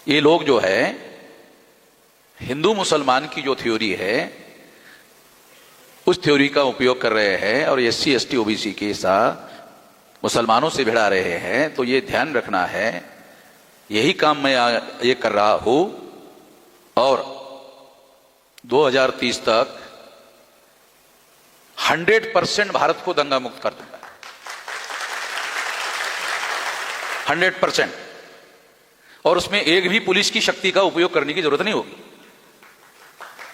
ये लोग जो है हिंदू मुसलमान की जो थ्योरी है उस थ्योरी का उपयोग कर रहे हैं और एससी एसटी ओबीसी के साथ मुसलमानों से भिड़ा रहे हैं। तो ये ध्यान रखना है, यही काम मैं ये कर रहा हूं और 2030 तक 100% भारत को दंगा मुक्त कर दूंगा। 100%। और उसमें एक भी पुलिस की शक्ति का उपयोग करने की जरूरत नहीं होगी।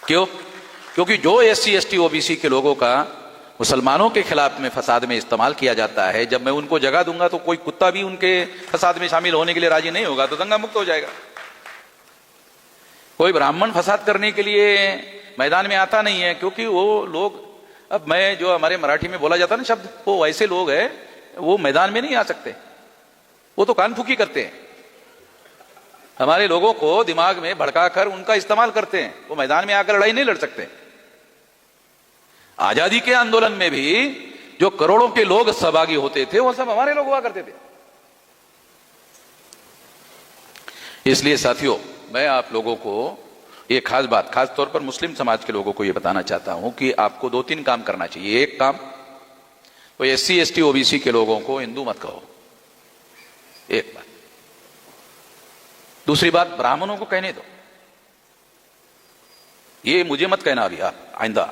क्यों? क्योंकि जो एससी एसटी ओबीसी के लोगों का मुसलमानों के खिलाफ में फसाद में इस्तेमाल किया जाता है, जब मैं उनको जगह दूंगा तो कोई कुत्ता भी उनके फसाद में शामिल होने के लिए राजी नहीं होगा, तो दंगा मुक्त हो जाएगा। कोई ब्राह्मण फसाद करने के लिए मैदान में आता नहीं है, क्योंकि वो लोग, अब मैं जो हमारे मराठी में बोला जाता है ना शब्द, वो ऐसे लोग हैं, वो मैदान में नहीं आ सकते, वो तो कान फूकी करते हैं। हमारे लोगों को दिमाग में भड़काकर उनका इस्तेमाल करते हैं, वो मैदान में आकर लड़ाई नहीं लड़ सकते। आजादी के आंदोलन में भी जो करोड़ों के लोग सहभागी होते थे वो सब हमारे लोग हुआ करते थे। इसलिए साथियों, मैं आप लोगों को ये खास बात, खास तौर पर मुस्लिम समाज के लोगों को ये बताना चाहता हूं कि आपको 2-3 काम करना चाहिए। एक काम तो एससी एसटी ओबीसी के लोगों को हिंदू मत कहो, एक बात। दूसरी बात, ब्राह्मणों को कहने दो, ये मुझे मत कहना अभी आप आइंदा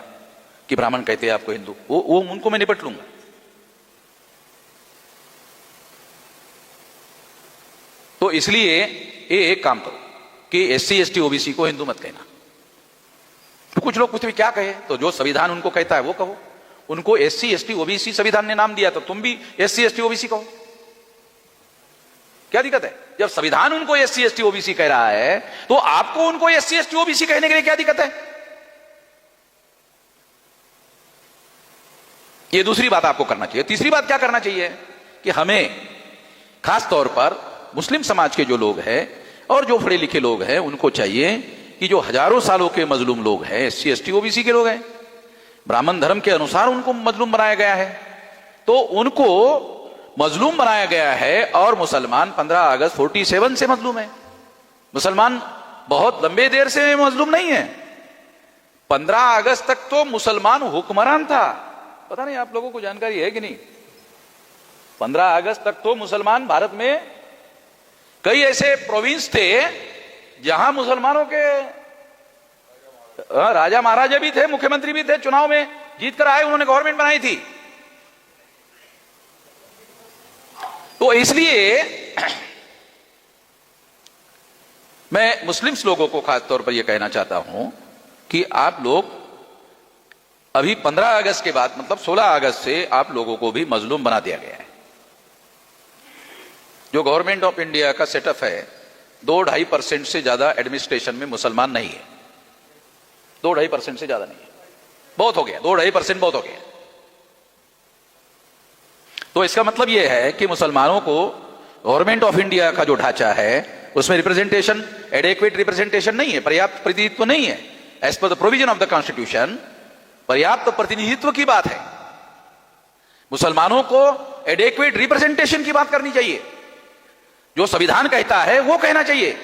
कि ब्राह्मण कहते हैं आपको हिंदू, वो उनको मैं निपट लूंगा। तो इसलिए ये एक काम करो कि एससी एसटी ओबीसी को हिंदू मत कहना। तो कुछ लोग पूछते क्या कहे, तो जो संविधान उनको कहता है वो कहो। उनको एससी एसटी ओबीसी संविधान ने नाम दिया, तो तुम भी एससी एसटी ओबीसी कहो, क्या दिक्कत है? जब संविधान उनको एससी एसटी ओबीसी कह रहा है तो आपको उनको एससी एसटी ओबीसी कहने के लिए क्या दिक्कत है? ये दूसरी बात आपको करना चाहिए। तीसरी बात क्या करना चाहिए कि हमें खास तौर पर मुस्लिम समाज के जो लोग हैं और जो पढ़े लिखे लोग हैं उनको चाहिए कि जो हजारों सालों के मजलूम लोग हैं, एससी एसटी ओबीसी के लोग हैं, ब्राह्मण धर्म के अनुसार उनको मजलूम बनाया गया है, तो उनको मजलूम बनाया गया है। और मुसलमान 15 अगस्त 47 से मजलूम है। मुसलमान बहुत लंबे देर से मजलूम नहीं है। 15 अगस्त तक तो मुसलमान हुक्मरान था। पता नहीं आप लोगों को जानकारी है कि नहीं? 15 अगस्त तक तो मुसलमान भारत में कई ऐसे प्रोविंस थे जहां मुसलमानों के राजा महाराजा भी थे, मुख्यमंत्री भी थे, चुनाव में जीत कर आए, उन्होंने गवर्नमेंट बनाई थी। तो इसलिए मैं मुस्लिम्स लोगों को खास तौर पर यह कहना चाहता हूं कि आप लोग अभी 15 अगस्त के बाद, मतलब 16 अगस्त से आप लोगों को भी मजलूम बना दिया गया है। जो गवर्नमेंट ऑफ इंडिया का सेटअप है, 2-2.5% से ज्यादा एडमिनिस्ट्रेशन में मुसलमान नहीं है। 2-2.5% से ज्यादा नहीं है, बहुत हो गया। 2-2.5% बहुत हो गया। तो इसका मतलब यह है कि मुसलमानों को गवर्नमेंट ऑफ इंडिया का जो ढांचा है उसमें रिप्रेजेंटेशन, एडेक्वेट रिप्रेजेंटेशन नहीं है, पर्याप्त प्रतिनिधित्व नहीं है। As per the provision of the constitution पर्याप्त प्रतिनिधित्व की बात है। मुसलमानों को एडेक्वेट रिप्रेजेंटेशन की बात करनी चाहिए। जो संविधान कहता है वो कहना चाहिए।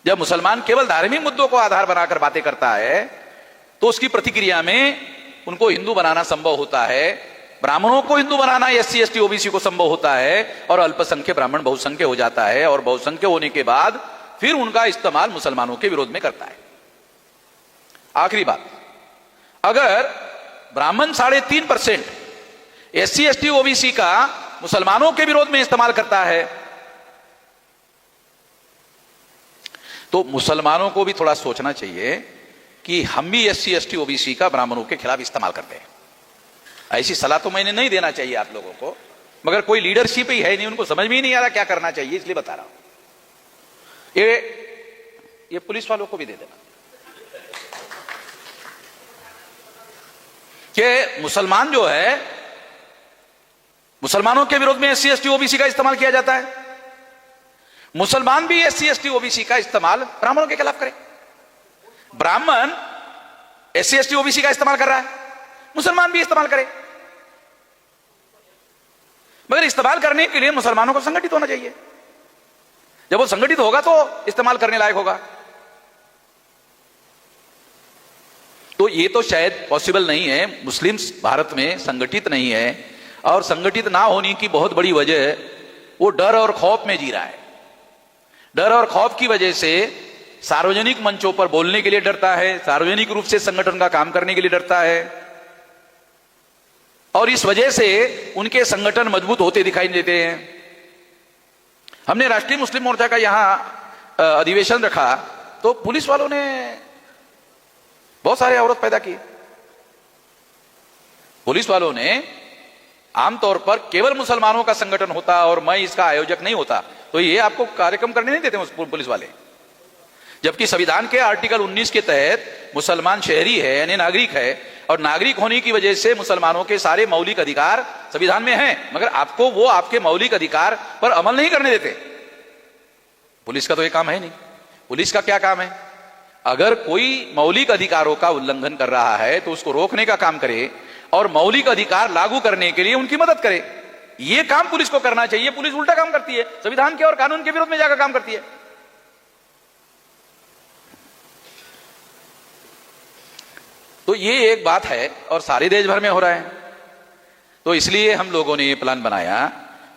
जब मुसलमान केवल धार्मिक मुद्दों को आधार बनाकर बातें करता है तो उसकी प्रतिक्रिया में उनको हिंदू बनाना संभव होता है, ब्राह्मणों को हिंदू बनाना एससी एसटी ओबीसी को संभव होता है, और अल्पसंख्यक ब्राह्मण बहुसंख्यक हो जाता है, और बहुसंख्यक होने के बाद फिर उनका इस्तेमाल मुसलमानों के विरोध में करता है। आखिरी बात, अगर ब्राह्मण 3.5% एससी एसटी ओबीसी का मुसलमानों के विरोध में इस्तेमाल करता है तो मुसलमानों को भी थोड़ा सोचना चाहिए कि हम भी एससी एसटी ओबीसी का ब्राह्मणों के खिलाफ इस्तेमाल करते हैं। ऐसी सलाह तो मैंने नहीं देना चाहिए आप लोगों को, मगर कोई लीडरशिप ही है नहीं, उनको समझ में ही नहीं आ रहा क्या करना चाहिए, इसलिए बता रहा हूं। ये पुलिस वालों को भी दे देना कि मुसलमान जो है, मुसलमानों के विरोध में एससी एसटी ओबीसी का इस्तेमाल किया जाता है, मुसलमान भी एससी एसटी ओबीसी का इस्तेमाल ब्राह्मणों के खिलाफ करे। ब्राह्मण एससी एसटी ओबीसी का इस्तेमाल कर रहा है, मुसलमान भी इस्तेमाल करे, मगर इस्तेमाल करने के लिए मुसलमानों को संगठित होना चाहिए। जब वो संगठित होगा तो इस्तेमाल करने लायक होगा। तो ये तो शायद पॉसिबल नहीं है, मुस्लिम्स भारत में संगठित नहीं है, और संगठित ना होने की बहुत बड़ी वजह वो डर और खौफ में जी रहा है। डर और खौफ की वजह से सार्वजनिक मंचों पर बोलने के लिए डरता है, सार्वजनिक रूप से संगठन का काम करने के लिए डरता है, और इस वजह से उनके संगठन मजबूत होते दिखाई देते हैं। हमने राष्ट्रीय मुस्लिम मोर्चा का यहां अधिवेशन रखा तो पुलिस वालों ने बहुत सारे अवरोध पैदा किए। पुलिस वालों ने आमतौर पर केवल मुसलमानों का संगठन होता और मैं इसका आयोजक नहीं होता तो ये आपको कार्यक्रम करने नहीं देते पुलिस वाले, जबकि संविधान के आर्टिकल 19 के तहत मुसलमान शहरी है यानी नागरिक है, और नागरिक होने की वजह से मुसलमानों के सारे मौलिक अधिकार संविधान में हैं, मगर आपको वो आपके मौलिक अधिकार पर अमल नहीं करने देते। पुलिस का तो ये काम है नहीं। पुलिस का क्या काम है? अगर कोई मौलिक अधिकारों का उल्लंघन कर रहा है तो उसको रोकने का काम करे और मौलिक अधिकार लागू करने के लिए उनकी मदद करे। यह काम पुलिस को करना चाहिए। पुलिस उल्टा काम करती है, संविधान के और कानून के विरोध में जाकर काम करती है। तो ये एक बात है और सारे देश भर में हो रहा है। तो इसलिए हम लोगों ने ये प्लान बनाया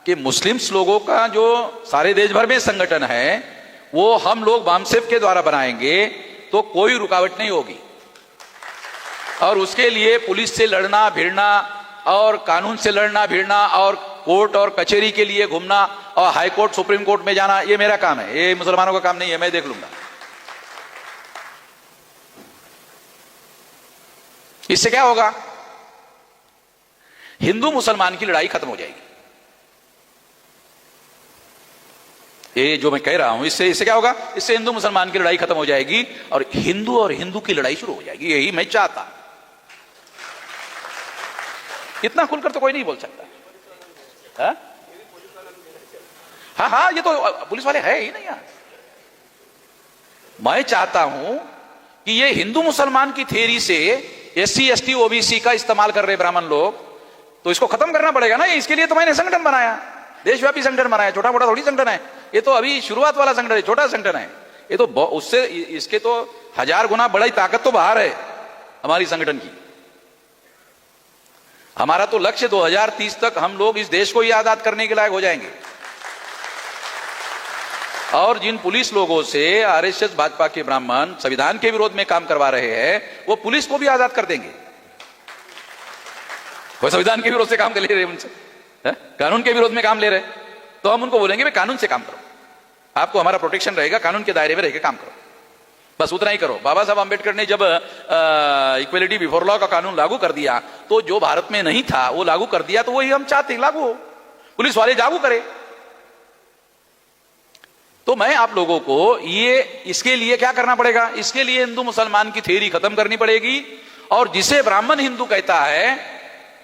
कि मुस्लिम्स लोगों का जो सारे देश भर में संगठन है वो हम लोग बामसेफ के द्वारा बनाएंगे तो कोई रुकावट नहीं होगी, और उसके लिए पुलिस से लड़ना भिड़ना और कानून से लड़ना भिड़ना और कोर्ट और कचहरी के लिए घूमना और हाई कोर्ट सुप्रीम कोर्ट में जाना ये मेरा काम है, ये मुसलमानों का काम नहीं है, मैं देख लूंगा। इससे क्या होगा? हिंदू मुसलमान की लड़ाई खत्म हो जाएगी। ये जो मैं कह रहा हूं इससे क्या होगा? इससे हिंदू मुसलमान की लड़ाई खत्म हो जाएगी और हिंदू की लड़ाई शुरू हो जाएगी। यही मैं चाहता। इतना खुलकर तो कोई नहीं बोल सकता। हाँ, ये तो पुलिस वाले है ही नहीं यार। मैं चाहता हूं कि ये हिंदू मुसलमान की थ्योरी से SC ST OBC का इस्तेमाल कर रहे ब्राह्मण लोग, तो इसको खत्म करना पड़ेगा ना। इसके लिए तो मैंने संगठन बनाया, देशव्यापी संगठन बनाया। छोटा मोटा थोड़ी संगठन है ये, तो अभी शुरुआत वाला संगठन है, छोटा संगठन है ये। तो उससे इसके तो 1000 गुना बड़ी ताकत तो बाहर है हमारी संगठन की। हमारा तो लक्ष्य 2030 तक हम लोग इस देश को ही आजाद करने के लायक हो जाएंगे, और जिन पुलिस लोगों से RSS भाजपा के ब्राह्मण संविधान के विरोध में काम करवा रहे हैं वो पुलिस को भी आजाद कर देंगे। वो संविधान के विरोध से काम ले रहे उनसे, कानून के विरोध में काम ले रहे, तो हम उनको बोलेंगे भाई कानून से काम करो, आपको हमारा प्रोटेक्शन रहेगा, कानून के दायरे में रहकर काम करो, बस उतना ही करो। बाबा साहब अंबेडकर ने जब इक्वलिटी बिफोर लॉ का कानून लागू कर दिया तो जो भारत में नहीं था वो लागू कर दिया, तो वही हम चाहते हैं लागू हो, पुलिस वाले लागू करें। तो मैं आप लोगों को इसके लिए क्या करना पड़ेगा? इसके लिए हिंदू मुसलमान की थ्योरी खत्म करनी पड़ेगी, और जिसे ब्राह्मण हिंदू कहता है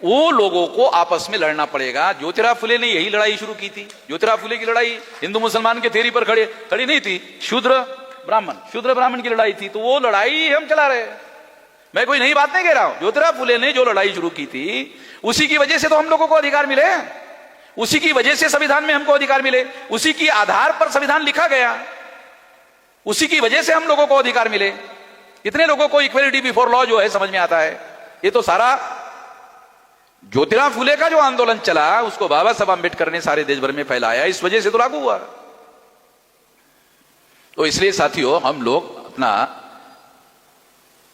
वो लोगों को आपस में लड़ना पड़ेगा। ज्योतिराव फुले ने यही लड़ाई शुरू की थी। ज्योतिराव फुले की लड़ाई हिंदू मुसलमान के थ्योरी पर खड़ी नहीं थी, शूद्र ब्राह्मण की लड़ाई थी। तो वो लड़ाई हम चला रहे हैं। मैं कोई नई बात नहीं कह रहा हूं। ज्योतिराव फुले ने जो लड़ाई शुरू की थी उसी की वजह से तो हम लोगों को अधिकार मिले, उसी की वजह से संविधान में हमको अधिकार मिले, उसी की आधार पर संविधान लिखा गया, उसी की वजह से हम लोगों को अधिकार मिले। कितने लोगों को इक्वलिटी बिफोर लॉ जो है समझ में आता है? ये तो सारा ज्योतिराव फुले का जो आंदोलन चला उसको बाबा साहब अंबेडकर ने सारे देश भर में फैलाया, इस वजह से तो लागू हुआ। तो इसलिए साथियों हम लोग अपना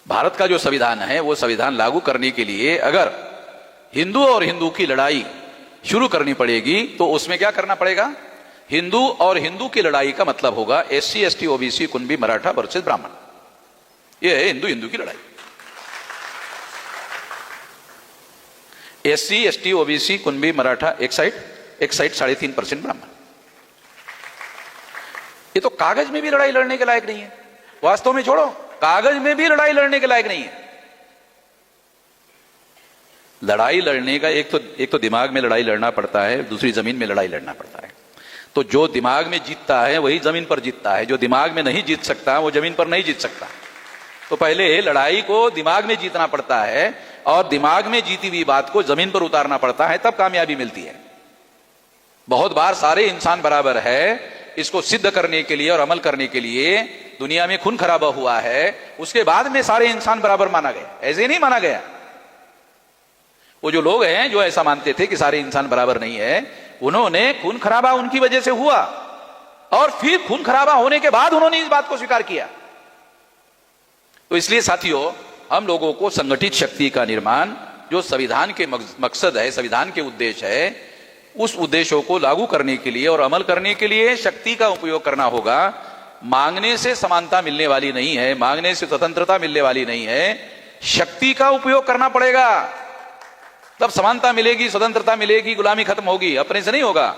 भारत का जो संविधान है वो संविधान लागू करने के लिए अगर हिंदू और हिंदू की लड़ाई शुरू करनी पड़ेगी तो उसमें क्या करना पड़ेगा? हिंदू और हिंदू की लड़ाई का मतलब होगा SC ST OBC Kunbi Maratha versus ब्राह्मण। ये है हिंदू की लड़ाई। SC ST OBC Kunbi Maratha एक साइड 3.5% ब्राह्मण। ये तो कागज में भी लड़ाई लड़ने के लायक नहीं है। वास्तव में छोड़ो, कागज में भी लड़ाई लड़ने के लायक नहीं है। लड़ाई लड़ने का एक तो दिमाग में लड़ाई लड़ना पड़ता है, दूसरी जमीन में लड़ाई लड़ना पड़ता है। तो जो दिमाग में जीतता है वही जमीन पर जीतता है, जो दिमाग में नहीं जीत सकता वो जमीन पर नहीं जीत सकता। तो पहले लड़ाई को दिमाग में जीतना पड़ता है और दिमाग में जीती हुई बात को जमीन पर उतारना पड़ता है, तब कामयाबी मिलती है। बहुत बार सारे इंसान बराबर है इसको सिद्ध करने के लिए और अमल करने के लिए दुनिया में खून खराबा हुआ है, उसके बाद में सारे इंसान बराबर माना गया, ऐसे नहीं माना गया। वो जो लोग हैं जो ऐसा मानते थे कि सारे इंसान बराबर नहीं है, उन्होंने खून खराबा उनकी वजह से हुआ और फिर खून खराबा होने के बाद उन्होंने इस बात को स्वीकार किया। तो इसलिए साथियों, हम लोगों को संगठित शक्ति का निर्माण, जो संविधान के मकसद है, संविधान के उद्देश्य है, उस उद्देश्यों को लागू करने के लिए और अमल करने के लिए शक्ति का उपयोग करना होगा। मांगने से समानता मिलने वाली नहीं है, मांगने से स्वतंत्रता मिलने वाली नहीं है, शक्ति का उपयोग करना पड़ेगा, तब समानता मिलेगी, स्वतंत्रता मिलेगी, गुलामी खत्म होगी, अपने से नहीं होगा।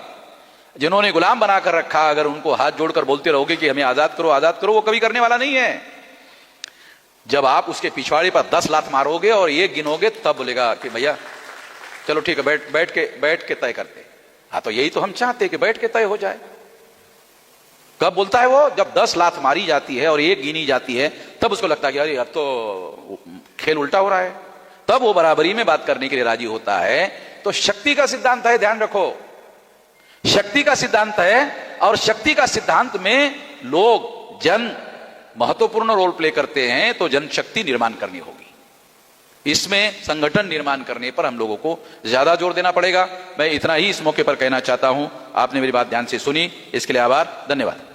जिन्होंने गुलाम बनाकर रखा, अगर उनको हाथ जोड़कर बोलते रहोगे कि हमें आजाद करो आजाद करो, वो कभी करने वाला नहीं है। जब आप उसके पिछवाड़े पर 10 लात मारोगे और एक गिनोगे, तब बोलेगा कि भैया चलो ठीक है, बैठ के तय करते। हाँ, तो यही तो हम चाहते हैं कि बैठ के तय हो जाए। कब बोलता है वो? जब 10 लात मारी जाती है और एक गिनी जाती है, तब उसको लगता है कि अरे अब तो खेल उल्टा हो रहा है, तब वो बराबरी में बात करने के लिए राजी होता है। तो शक्ति का सिद्धांत है, ध्यान रखो, शक्ति का सिद्धांत है, और शक्ति का सिद्धांत में लोग, जन महत्वपूर्ण रोल प्ले करते हैं। तो जनशक्ति निर्माण करनी होगी, इसमें संगठन निर्माण करने पर हम लोगों को ज्यादा जोर देना पड़ेगा। मैं इतना ही इस मौके पर कहना चाहता हूं। आपने मेरी बात ध्यान से सुनी, इसके लिए आभार, धन्यवाद।